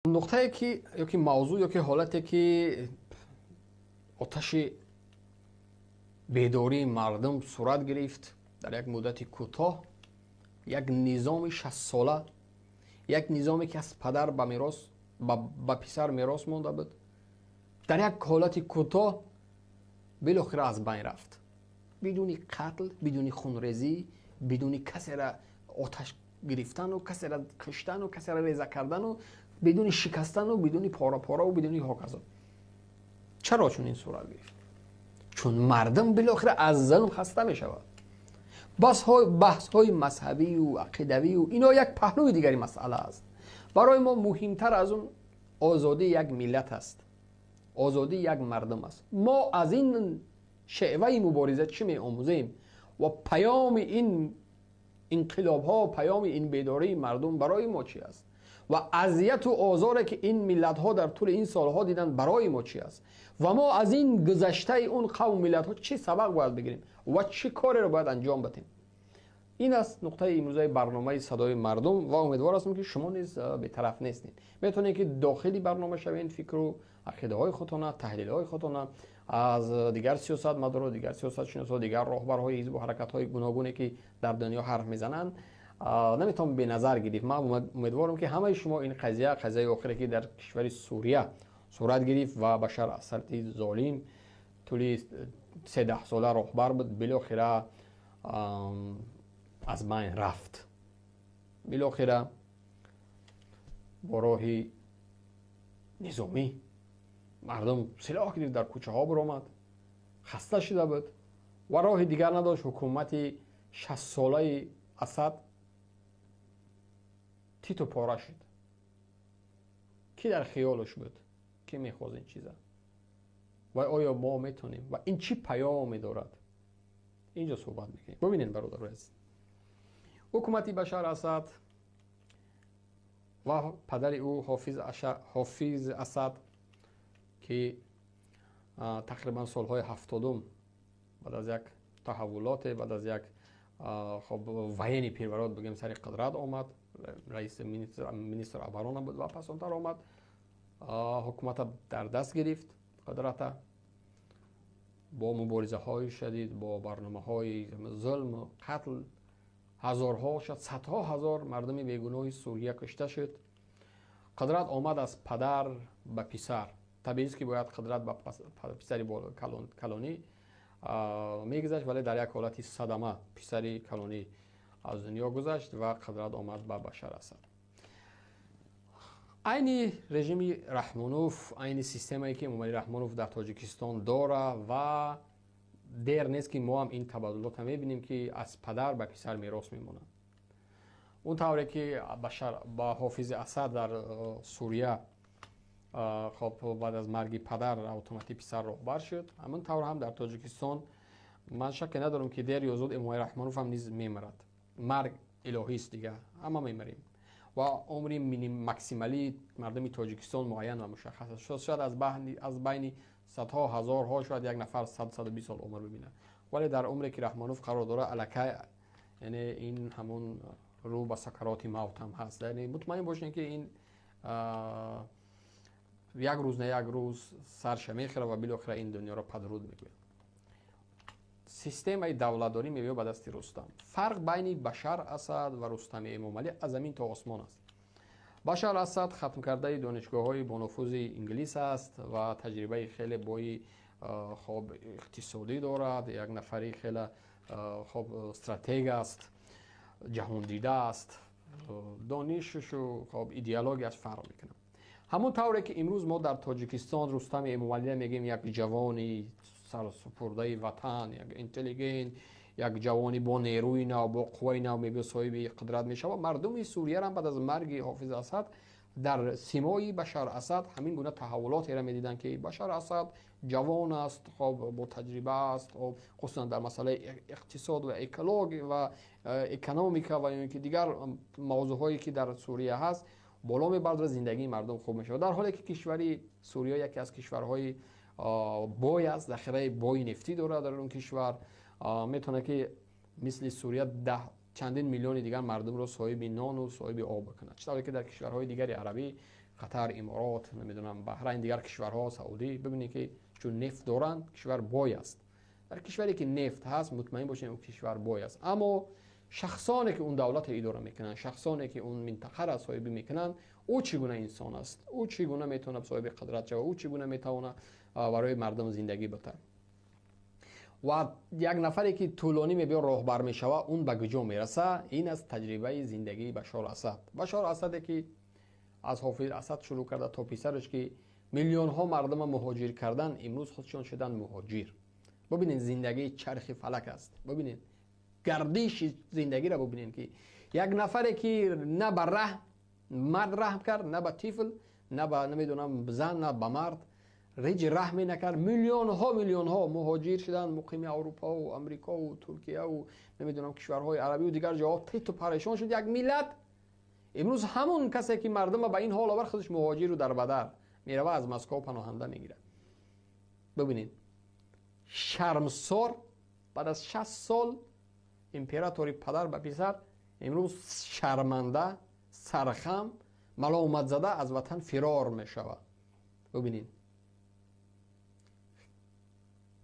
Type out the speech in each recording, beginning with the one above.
نقطه‌ای که یا که موضوع یا که حالتی که آتش بیداری مردم صورت گرفت در یک مدت کوتاه، یک نظام 60 ساله، یک نظامی که از پدر به میراث به پسر میراث مانده بود، در یک حالت کوتاه بالاخره از بین رفت، بدون قتل، بدون خونریزی، بدون کسی را آتش گرفتن و کسی را کشتن و کسی را ریزه کردن و بدون شکستن و بدون پاره پاره و بدون هاکذا. چرا چون این صورت گرفت؟ چون مردم بالاخره از ظلم خسته می شود. بحث های مذهبی و عقیدوی و اینا یک پهلوی دیگری مسئله است. برای ما مهمتر از اون آزادی یک ملت است، آزادی یک مردم است. ما از این شیوه مبارزه چی می آموزیم و پیام این انقلاب ها، پیام این بیداری مردم برای ما چی است و اذیت و آزاری که این ملت ها در طول این سالها دیدن برای ما چی است و ما از این گذشته اون قوم ملت ها چه سبق باید بگیریم و چه کاری رو باید انجام بدیم. این است نقطه امروزه برنامه صدای مردم و امیدوار هستم که شما نیز به طرف نیستید. میتونید که داخلی برنامه شوین، فکر و عقیده های خودتون، تحلیل های خودتون از دیگر سیاستمدارا، دیگر سیاستشناسا، دیگر راهبرهای حزب و حرکت های گوناگونی که در دنیا حرف میزنن نمیتونم به نظر گرفت. من امیدوارم که همه شما این قضیه آخری که در کشور سوریه صورت گرفت و بشار اسد ظالم طول 13 ساله راهبر بود، بالاخره از بین رفت. بالاخره با راه نظامی مردم سلاح گرفت، در کوچه ها برآمد، خسته شده بود و راه دیگر نداشت. حکومت 60 ساله اسد تیتو پاره شد. کی در خیالش بود؟ کی میخواست این چیزا؟ و آیا ما میتونیم و این چی پیامی دارد؟ اینجا صحبت میکنیم. ببینید برادر عزیز، حکومت بشار اسد و پدر او حافظ اسد که تقریبا سالهای 70 بعد از یک تحولات، بعد از یک خب وین پیروراد بگیم سر قدرت آمد، رئیس مینیستر ابران بود و پس آنتر آمد، حکومت در دست گرفت قدرت با مبارزه های شدید، با برنامه های ظلم و قتل. هزارها شد، صدها هزار مردم بیگناه سوریه کشته شد. قدرت آمد از پدر به پسر. طبیعی است که باید قدرت به پسری کلانی میگذشت، ولی در یک حالت صدمه پسری کلانی از دنیا گذشت و قدرت آمد به بشار اسد. عین رژیم رحمانوف، عین سیستمی که مومن رحمانوف در تاجیکستان داره و دیر نیست که ما هم این تبادلات هم میبینیم که از پدر به پسر میراث میمونه. اون طوری که با حافظ اسد در سوریه خب بعد از مرگ پدر اتوماتیک پسر راهبر شد، همون طور هم در تاجیکستان من شک ندارم که دیر یا زود مومن رحمانوف هم نیز میمرد. مرگ الهی است دیگه، اما میمریم و عمر ماکسیمالی مردم تاجیکستان معین و مشخص است. شاید از بین صدها هزارها شاید یک نفر 100-120 سال عمر ببینه، ولی در عمری که رحمانوف قرار داره الکه، یعنی این همون رو به سکرات موت هم هست. یعنی مطمئن باشین که این یک روز نه یک روز سرش میخوره و بالاخره این دنیا رو پدرود میکنه. سیستم دولتداری میبینه به دست رستم. فرق بین بشار اسد و رستم امامعلی از زمین تا آسمان است. بشار اسد ختم کرده دانشگاه‌های با نفوذ انگلیس است و تجربه خیلی بای خب اقتصادی دارد، یک نفری خیلی خب استراتژی است، جهان دیده است، دانشش و خب ایدئولوژی از فرق میکنه. همون طوری که امروز ما در تاجیکستان رستم امامعلی میگیم یک جوانی سرسپرده وطن، یک اینتلیجنت، یک جوانی با نیروی نو، با قوای نو میگه صاحب قدرت میشه و مردم سوریه هم بعد از مرگ حافظ اسد در سیمای بشار اسد همین گونه تحولات را میدیدن که بشار اسد جوان است، خب با تجربه است، خب خصوصا در مسئله اقتصاد و اکولوژی و اکونومیکا و اینکه دیگر موضوعهایی که در سوریه هست بالا میبرد و زندگی مردم خوب میشه. در حالی که کشوری سوریه یکی از کشورهای بای است، ذخیره بای نفتی داره در اون کشور، میتونه که مثل سوریه چندین میلیون دیگر مردم رو صاحب نان و صاحب آب بکنه، چطوری که در کشورهای دیگر عربی قطر، امارات، نمیدونم بحرین، دیگر کشورها، سعودی، ببینید که چون نفت دارن کشور بای است. در کشوری که نفت هست مطمئن باشین اون کشور بای است. اما شخصانی که اون دولت اداره میکنن، شخصانی که اون منطقه را صاحبی میکنن، او چگونه انسان است؟ او چگونه میتونه صاحب قدرت شود؟ او چگونه میتونه برای مردم زندگی بده؟ و یک نفری که طولانی میبینه راهبر میشوه اون به کجا میرسه؟ این از تجربه زندگی بشار اسد. بشار اسد که از حافظ اسد شروع کرده تا پسرش که میلیون ها مردم مهاجر کردن، امروز خودشون شدن مهاجر. ببینید زندگی چرخ فلک است. ببینید گردش زندگی را ببینید که یک نفری که نه به مرد رحم کرد، نه به طفل، نه به نمیدونم زن، نه به مرد رحم نکرد، میلیون ها مهاجر شدن، مقیم اروپا و امریکا و ترکیه و نمیدونم کشورهای عربی و دیگر جاها تیت و پریشان شد یک ملت. امروز همون کسی که مردم به این حال آور خودش مهاجر رو در بدر میروه از مسکو پناهنده میگیره. ببینید شرمسار بعد از 60 سال امپراتوری پدر به پسر امروز شرمنده، سرخم، ملامت زده از وطن فرار میشود. ببینید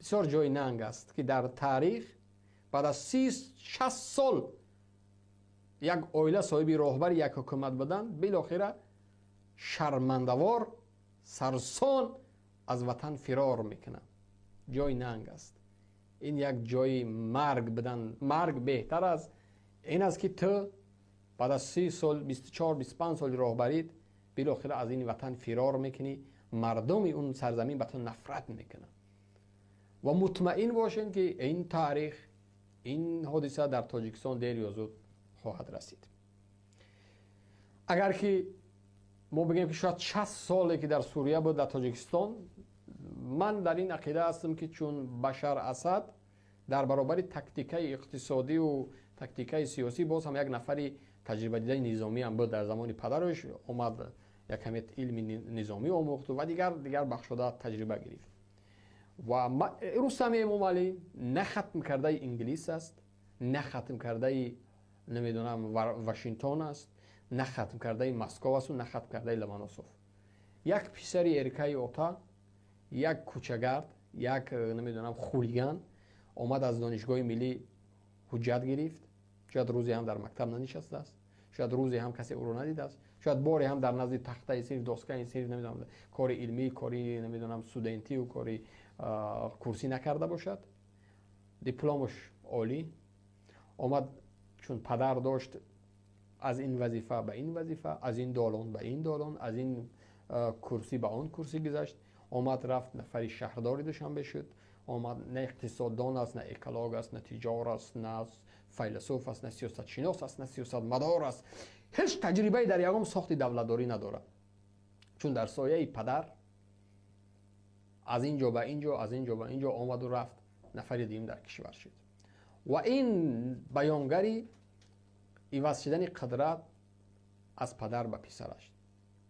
بسیار جای ننگ است که در تاریخ بعد از 60 سال یک عائله صاحب راهبر یک حکومت بدن، بالاخره شرمنده‌وار، سرسان از وطن فرار میکنه. جای ننگ است. این یک جای مرگ بدن. مرگ بهتر از این است که تو بعد از 30 سال 24 25 سال راهبریت بالاخره از این وطن فرار میکنی، مردم اون سرزمین به تو نفرت میکنن. و مطمئن باشین که این تاریخ، این حادثه در تاجیکستان دیر یا زود خواهد رسید. اگر که ما بگیم که شاید 60 ساله که در سوریه بود، در تاجیکستان، من در این عقیده هستم که چون بشار اسد در برابر تکتیکای اقتصادی و تکتیکای سیاسی باز هم یک نفری تجربه دیده نظامی هم بود، در زمان پدرش اومد یک کمیت علم نظامی آموخت و دیگر بخشوده تجربه گرفت. و رستم امامی نه ختم کرده انگلیس است، نه ختم کرده نمیدونم واشنگتن است، نه ختم کرده مسکو است و نه ختم کرده لمانوسوف. یک پسری ارکای اوتا، یک کوچگرد، یک نمیدونم خولیگان اومد از دانشگاه ملی حجت گرفت. شاید روزی هم در مکتب ننشسته است، شاید روزی هم کسی او رو ندیده است، شاید باری هم در نزد تخته سیر دستگاه سیر نمیدونم کار علمی، کاری نمیدونم استودنتی و کاری کورسی نکرده باشد. دیپلمش عالی. اومد چون پدر داشت از این وظیفه به این وظیفه، از این دالان به این دالان، از این کرسی به آن کرسی گذشت. اومد رفت نفری شهرداری دوشنبه شد. اومد نه اقتصاددان است، نه اکولوگ است، نه تجار است، نه فیلسوف است، نه سیاست شناس است، نه سیاست مدار است. هیچ تجربه در یکم ساخت دولتداری نداره. چون در سایه پدر از اینجا به اینجا، از اینجا به اینجا اومد و رفت، نفری دیگه در کشور شد. و این بیانگری عوض شدن قدرت از پدر به پسرش.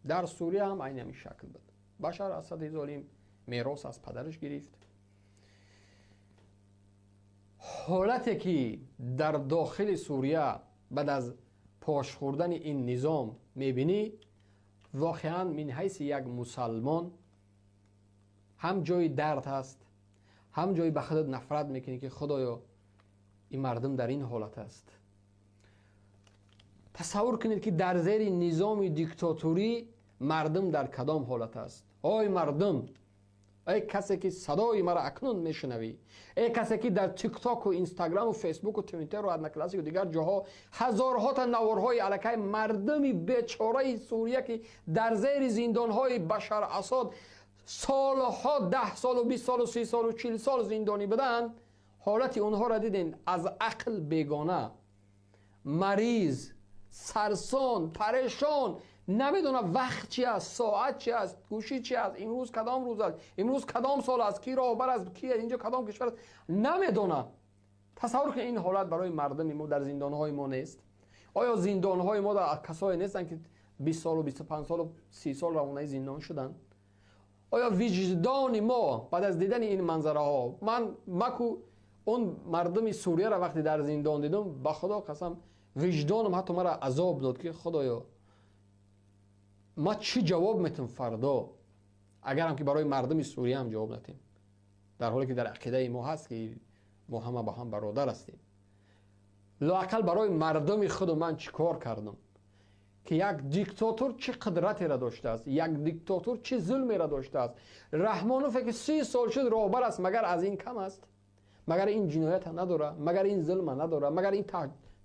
در سوریه هم عین همین شکل بود. بشار اسد ظالم میراث از پدرش گرفت. حالتی که در داخل سوریه بعد از پاش خوردن این نظام میبینی، واقعا من حیث یک مسلمان هم جای درد هست، هم جای به خودت نفرت میکنی که خدایا این مردم در این حالت است. تصور کنید که در زیر نظام دیکتاتوری مردم در کدام حالت است. آی مردم، ای کسی که صدای مرا اکنون میشنوی، ای کسی که در تیک تاک و اینستاگرام و فیسبوک و توییتر و ادنا کلاسیک و دیگر جاها هزارها تا نوارهای الکی مردمی بیچاره سوریه که در زیر زندانهای بشار اسد سالها 10 سال و 20 سال و 30 سال و 40 سال زندانی بدن، حالت اونها را دیدین؟ از عقل بیگانه، مریض، سرسان، پریشان، نمیدونه وقت چی است، ساعت چی است، گوشی چی است، امروز کدام روز است، امروز کدام سال است، کی راهبر است، کی اینجا کدام کشور است، نمیدونه. تصور کن این حالت برای مردم ما در زندانهای ما نیست؟ آیا زندانهای ما در کسایی نیستن که 20 سال و 25 سال و 30 سال روانه زندان شدن؟ آیا وجدان ما بعد از دیدن این منظره ها، مکو اون مردم سوریه را وقتی در زندان دیدم، به خدا قسم وجدانم حتی مرا عذاب داد که خدایا ما چی جواب میتیم فردا اگر هم که برای مردم سوریه هم جواب ندیم، در حالی که در عقیده ما هست که ما همه با هم برادر هستیم. لااقل برای مردم خود من چیکار کردم که یک دیکتاتور چه قدرتی را داشته است، یک دیکتاتور چه ظلمی را داشته است. رحمانوف که 30 سال شد راهبر است، مگر از این کم است؟ مگر این جنایت نداره؟ مگر این ظلم نداره؟ مگر این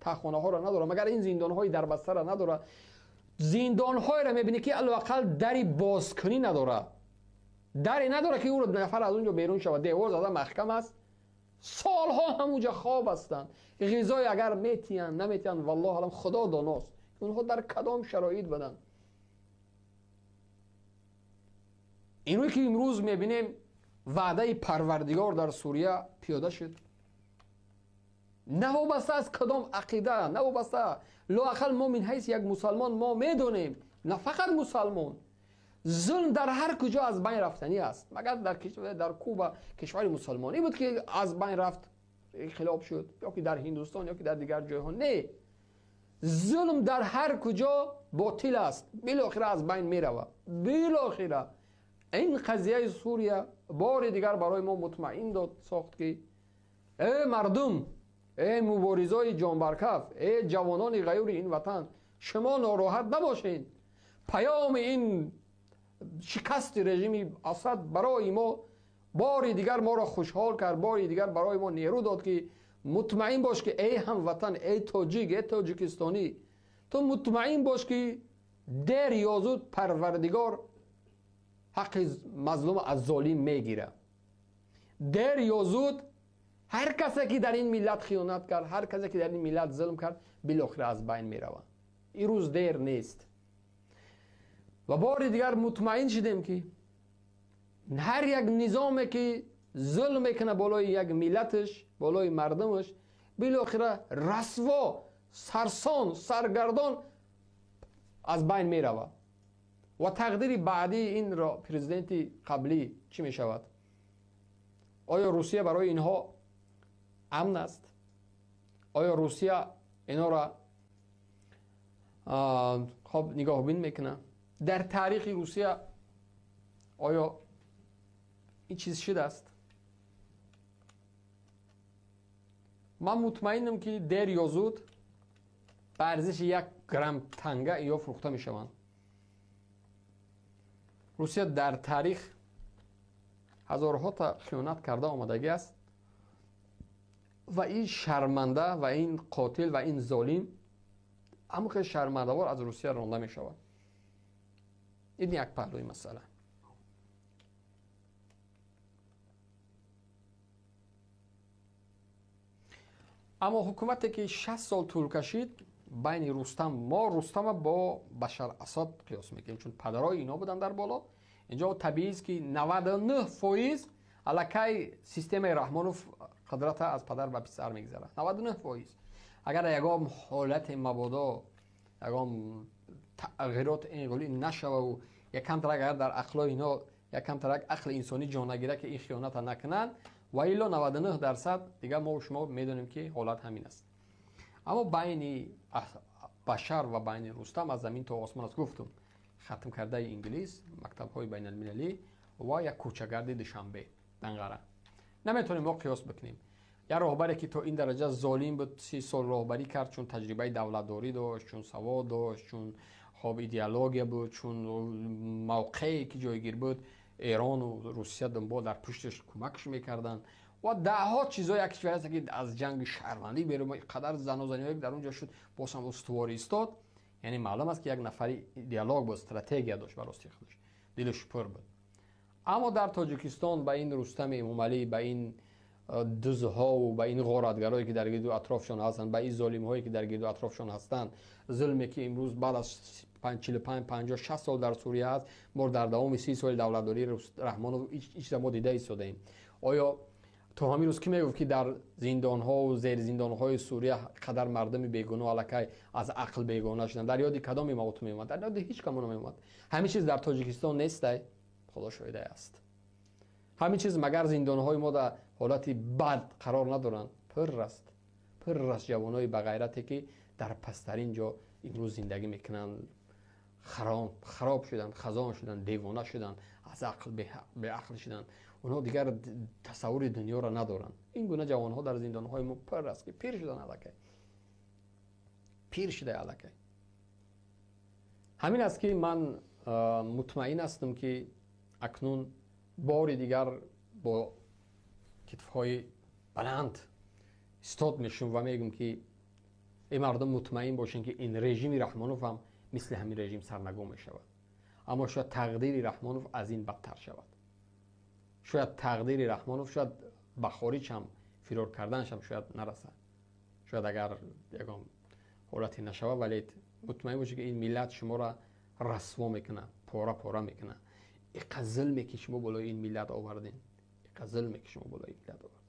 تاخانه ها را نداره؟ مگر این زندان های در بسته را نداره؟ زندان های را میبینی که لااقل دری بازکنی نداره، دری نداره که او نفر از اونجا بیرون شود. دیوار زده محکم است، سالها همونجا خواب هستند. غذای اگر میتین نمیتین والله علم خدا داناست اونها در کدام شرایط بدن. اینوی که امروز میبینیم وعده پروردگار در سوریه پیاده شد، نه وابسته از کدام عقیده، نه وابسته، لااقل ما من حیث یک مسلمان ما میدونیم، نه فقط مسلمان، ظلم در هر کجا از بین رفتنی است. مگر در کوبا کشور مسلمانی بود که از بین رفت، انقلاب شد، یا که در هندوستان یا که در دیگر جاها؟ نه، ظلم در هر کجا باطل است، بالاخره از بین میرود. بالاخره این قضیه سوریه بار دیگر برای ما مطمئن داد ساخت که ای مردم، ای مبارزای جانبرکف، ای جوانان غیور این وطن، شما ناراحت نباشین. پیام این شکست رژیم اسد برای ما بار دیگر ما را خوشحال کرد، بار دیگر برای ما نیرو داد که مطمئن باش که ای هموطن، ای تاجیک، ای تاجیکستانی، تو مطمئن باش که دیر یا زود پروردگار حق مظلوم از ظالم میگیره. دیر یا زود هر کسی که در این ملت خیانت کرد، هر کسی که در این ملت ظلم کرد، بالاخره از بین میرود. این روز دیر نیست. و بار دیگر مطمئن شدیم که هر یک نظامی که ظلم میکنه بالای یک ملتش، بالای مردمش، بالاخره رسوا، سرسان، سرگردان از بین میرود. و تقدیر بعدی این را پرزیدنت قبلی چی می شود؟ آیا روسیه برای اینها امن است؟ آیا روسیه اینا را خب نگاه بین میکنه؟ در تاریخ روسیه آیا این چیز شده است؟ من مطمئنم که دیر یا زود به ارزش 1 گرم تنگه یا فروخته می شوند. روسیه در تاریخ هزارها تا خیانت کرده آمدگی است و این شرمنده و این قاتل و این ظالم عمق شرمنده وار از روسیه رانده می شود. این یک پهلوی مسئله. اما حکومتی که 60 سال طول کشید بین رستم، ما رستم با بشار اسد قیاس میکنیم چون پدرای اینا بودن در بالا. اینجا طبیعی است که 99% الکی سیستم رحمانوف قدرت از پدر و پسر میگذره. 99%. اگر یگام حالت مبادا، یگام تغییرات انقلابی نشوه و یکم ترک اگر در عقل اینا یکم ترک عقل انسانی جا نگیره که این خیانت نکنن، و الا 99% دیگه ما و شما میدونیم که حالت همین است. اما بین بشر و بین رستم از زمین تا آسمان است. گفتم ختم کرده انگلیس، مکتب های بین المللی و یک کوچه‌گرد دوشنبه دنقره. نمیتونیم ما قیاس بکنیم. یا راهبری که تا این درجه ظالم بود 30 سال راهبری کرد چون تجربه دولتداری داشت، چون سواد داشت، چون خواب ایدئولوژی بود، چون موقعی که جایگیر بود ایران و روسیه دنبال در پشتش کمکش میکردن و ده ها چیزای یک کشور است که از جنگ شهروندی بیرون قدر زن و زنی در اونجا شد باز هم استواری استاد. یعنی معلوم است که یک نفری دیالوگ با استراتژی داشت، براستی خودش دلش پر بود. اما در تاجیکستان با این رستم امامعلی، با این دزها و با این غارتگرایی که در گرد و اطرافشان هستند، با این ظالم‌هایی که در گرد و اطرافشان هستند، ظلمی که امروز بعد از 45 50 60 سال در سوریه است، ما در دوام 30 سال دولتداری رحمانوف هیچ ما دیده ایستادیم. آیا تو همین روز کی میگفت که در زندان‌ها و زیر زندان‌های سوریه قدر مردم بیگناه الکی از عقل بیگانه شدن؟ در یاد کدام موت میومد؟ در یاد هیچ کدوم نمیومد. همین چیز در تاجیکستان نیست، خدا شاهده است. همین چیز مگر زندان‌های ما در حالتی بد قرار ندارن؟ پر است جوانای با غیرتی که در پسترین جا امروز زندگی میکنن، خراب شدن، خزان شدن، دیوانه شدن، از عقل به عقل شدن. اونها دیگر تصور دنیا را ندارن. این گونه جوان ها در زندان های ما پر است که پیر شدن الکی، پیر شده الکی. همین است که من مطمئن هستم که اکنون بار دیگر با کتف‌های بلند استاد میشم و میگم که این مردم مطمئن باشن که این رژیم رحمانوف هم مثل همین رژیم سرنگون میشود. اما شاید تقدیر رحمانوف از این بدتر شود. شاید تقدیر رحمانوف شاید به خارج هم فرار کردنش هم شاید نرسد. شاید اگر یکم حالتی نشود، ولی مطمئن باشید که این ملت شما را رسوا میکنه، پاره میکنه. این ظلمی که شما بالای این ملت آوردین، این ظلمی که شما بالای این ملت آوردین.